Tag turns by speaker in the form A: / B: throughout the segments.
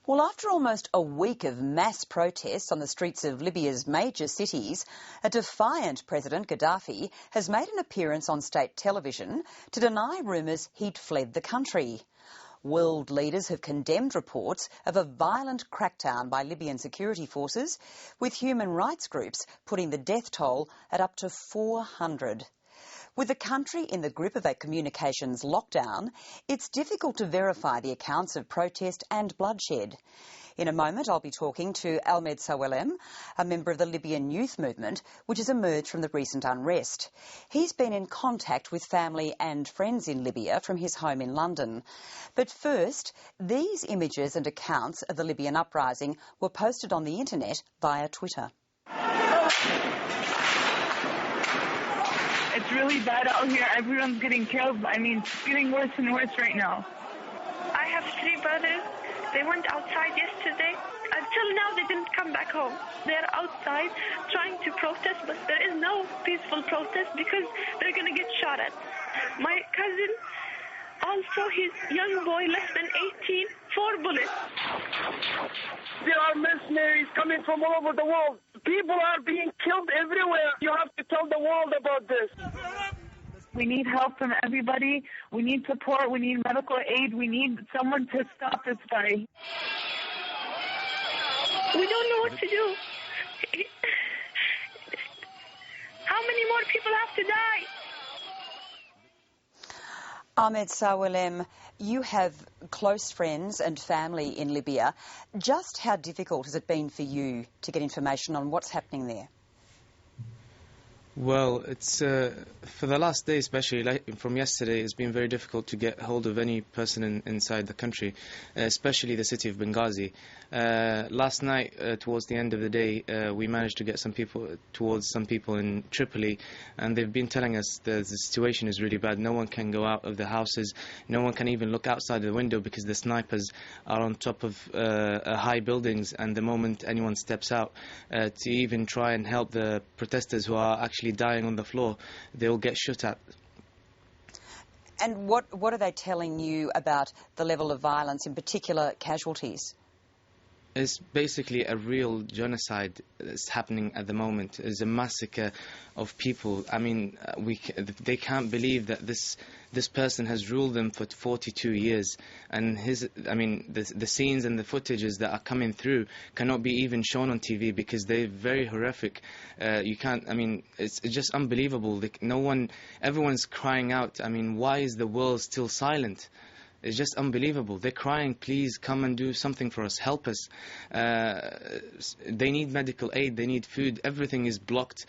A: Well, after almost a week of mass protests on the streets of Libya's major cities, a defiant President Gaddafi has made an appearance on state television to deny rumours he'd fled the country. World leaders have condemned reports of a violent crackdown by Libyan security forces, with human rights groups putting the death toll at up to 400. With the country in the grip of a communications lockdown, it's difficult to verify the accounts of protest and bloodshed. In a moment, I'll be talking to Ahmed Sawalem, a member of the Libyan Youth Movement, which has emerged from the recent unrest. He's been in contact with family and friends in Libya from his home in London. But first, these images and accounts of the Libyan uprising were posted on the internet via Twitter.
B: It's really bad out here. Everyone's getting killed. I mean, it's getting worse and worse right now.
C: I have 3 brothers. They went outside yesterday. Until now, they didn't come back home. They're outside trying to protest, but there is no peaceful protest because they're going to get shot at. My cousin, also his young boy, less than 18, 4 bullets.
D: There are mercenaries coming from all over the world. People are being killed everywhere. You have to tell the world about this.
B: We need help from everybody. We need support. We need medical aid. We need someone to stop this fight.
C: We don't know what to do. How many more people have to die?
A: Ahmed Sawalem, you have close friends and family in Libya. Just how difficult has it been for you to get information on what's happening there?
E: Well, it's for the last day, especially from yesterday, it's been very difficult to get hold of any person inside the country, especially the city of Benghazi. Last night, towards the end of the day, we managed to get some people in Tripoli, and they've been telling us the situation is really bad. No one can go out of the houses. No one can even look outside the window because the snipers are on top of high buildings, and the moment anyone steps out to even try and help the protesters who are actually dying on the floor, they will get shot at.
A: And what are they telling you about the level of violence, in particular casualties?
E: It's basically a real genocide that's happening at the moment. It's a massacre of people. I mean, they can't believe that this person has ruled them for 42 years, and the scenes and the footages that are coming through cannot be even shown on TV because they're very horrific. You can't. I mean, it's just unbelievable. Everyone's crying out. I mean, why is the world still silent? It's just unbelievable. They're crying, please come and do something for us, help us. They need medical aid, they need food. Everything is blocked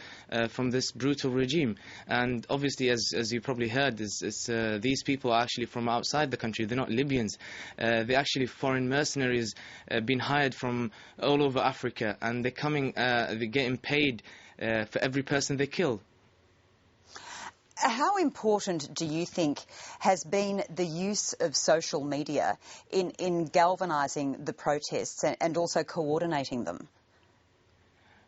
E: from this brutal regime. And obviously, as you probably heard, these people are actually from outside the country. They're not Libyans. They're actually foreign mercenaries being hired from all over Africa. And they're coming, they're getting paid for every person they kill.
A: How important do you think has been the use of social media in galvanising the protests and also coordinating them?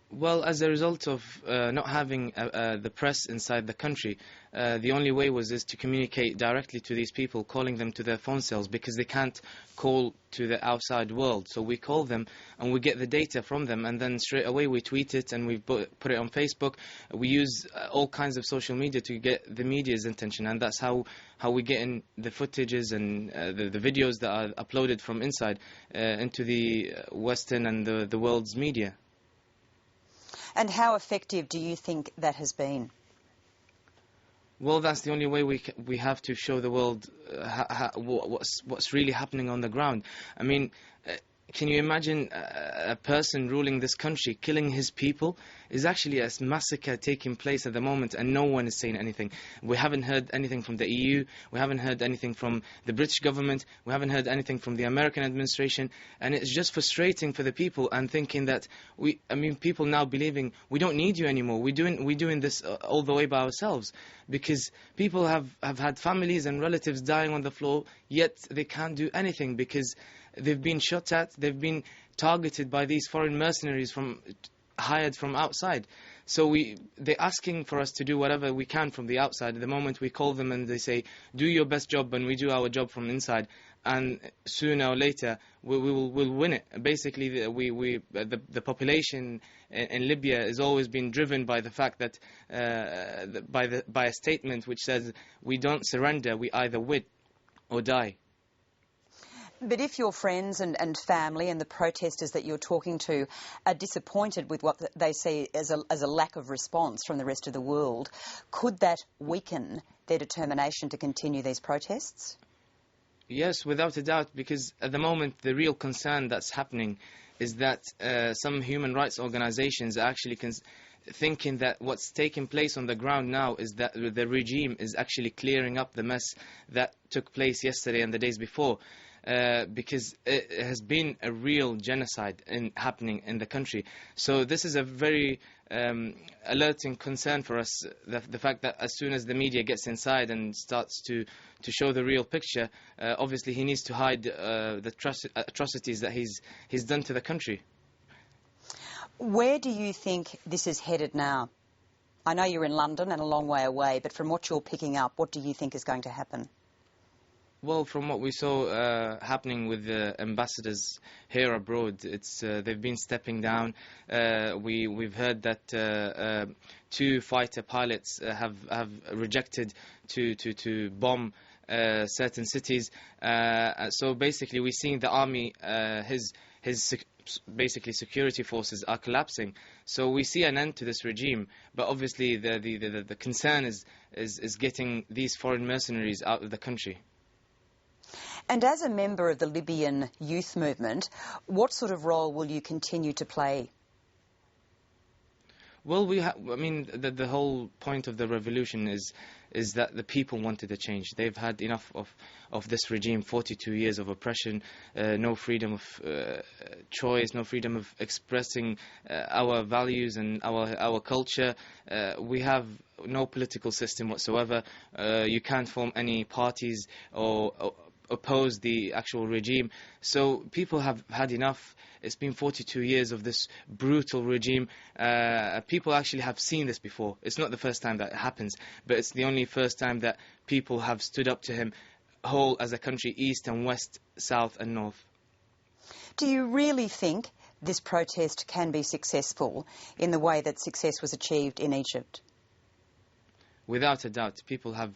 E: Well, as a result of not having the press inside the country, the only way is to communicate directly to these people, calling them to their phone cells, because they can't call to the outside world. So we call them and we get the data from them, and then straight away we tweet it and we put it on Facebook. We use all kinds of social media to get the media's attention, and that's how we get in the footages and the videos that are uploaded from inside into the Western and the world's media.
A: And how effective do you think that has been?
E: Well, that's the only way we have to show the world what's really happening on the ground. I mean, can you imagine a person ruling this country, killing his people? Is actually a massacre taking place at the moment, and no one is saying anything. We haven't heard anything from the EU. We haven't heard anything from the British government. We haven't heard anything from the American administration. And it's just frustrating for the people, and thinking that people now believing we don't need you anymore. We're doing this all the way by ourselves, because people have had families and relatives dying on the floor, yet they can't do anything because they've been shot at. They've been targeted by these foreign mercenaries hired from outside. So they're asking for us to do whatever we can from the outside. At the moment we call them and they say, do your best job, and we do our job from inside. and sooner or later we'll win it. Basically, the population in Libya has always been driven by the fact that by a statement which says we don't surrender, we either win or die.
A: But if your friends and family and the protesters that you're talking to are disappointed with what they see as a lack of response from the rest of the world, could that weaken their determination to continue these protests?
E: Yes, without a doubt, because at the moment the real concern that's happening is that some human rights organizations are actually thinking that what's taking place on the ground now is that the regime is actually clearing up the mess that took place yesterday and the days before. Because it has been a real genocide happening in the country. So this is a very alerting concern for us, the fact that as soon as the media gets inside and starts to show the real picture, obviously he needs to hide the atrocities that he's done to the country.
A: Where do you think this is headed now? I know you're in London and a long way away, but from what you're picking up, what do you think is going to happen?
E: Well, from what we saw happening with the ambassadors here abroad, they've been stepping down. We've heard that 2 fighter pilots have rejected to bomb certain cities. So basically, we're seeing the army, his basically security forces are collapsing. So we see an end to this regime. But obviously, the concern is getting these foreign mercenaries out of the country.
A: And as a member of the Libyan Youth Movement, what sort of role will you continue to play?
E: Well, the whole point of the revolution is that the people wanted a change. They've had enough of this regime, 42 years of oppression, no freedom of choice, no freedom of expressing our values and our culture. We have no political system whatsoever. You can't form any parties or oppose the actual regime. So people have had enough. It's been 42 years of this brutal regime. People actually have seen this before. It's not the first time that it happens, but it's the only first time that people have stood up to him whole as a country, east and west, south and north.
A: Do you really think this protest can be successful in the way that success was achieved in Egypt?
E: Without a doubt, people have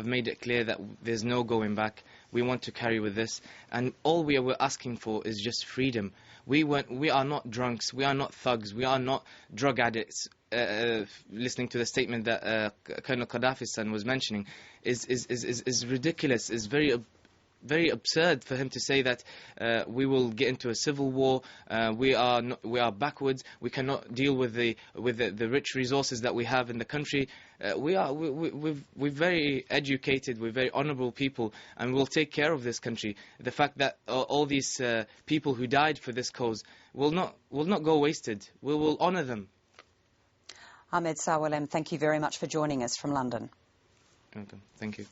E: made it clear that there's no going back. We want to carry with this, and all we were asking for is just freedom. We are not drunks, we are not thugs, we are not drug addicts. Listening to the statement that Colonel Gaddafi's son was mentioning is ridiculous. Is very absurd for him to say that we will get into a civil war. We are backwards. We cannot deal with the rich resources that we have in the country. We're very educated. We're very honourable people, and we'll take care of this country. The fact that all these people who died for this cause will not go wasted. We will honour them.
A: Ahmed Sawalem, thank you very much for joining us from London.
E: Okay, thank you.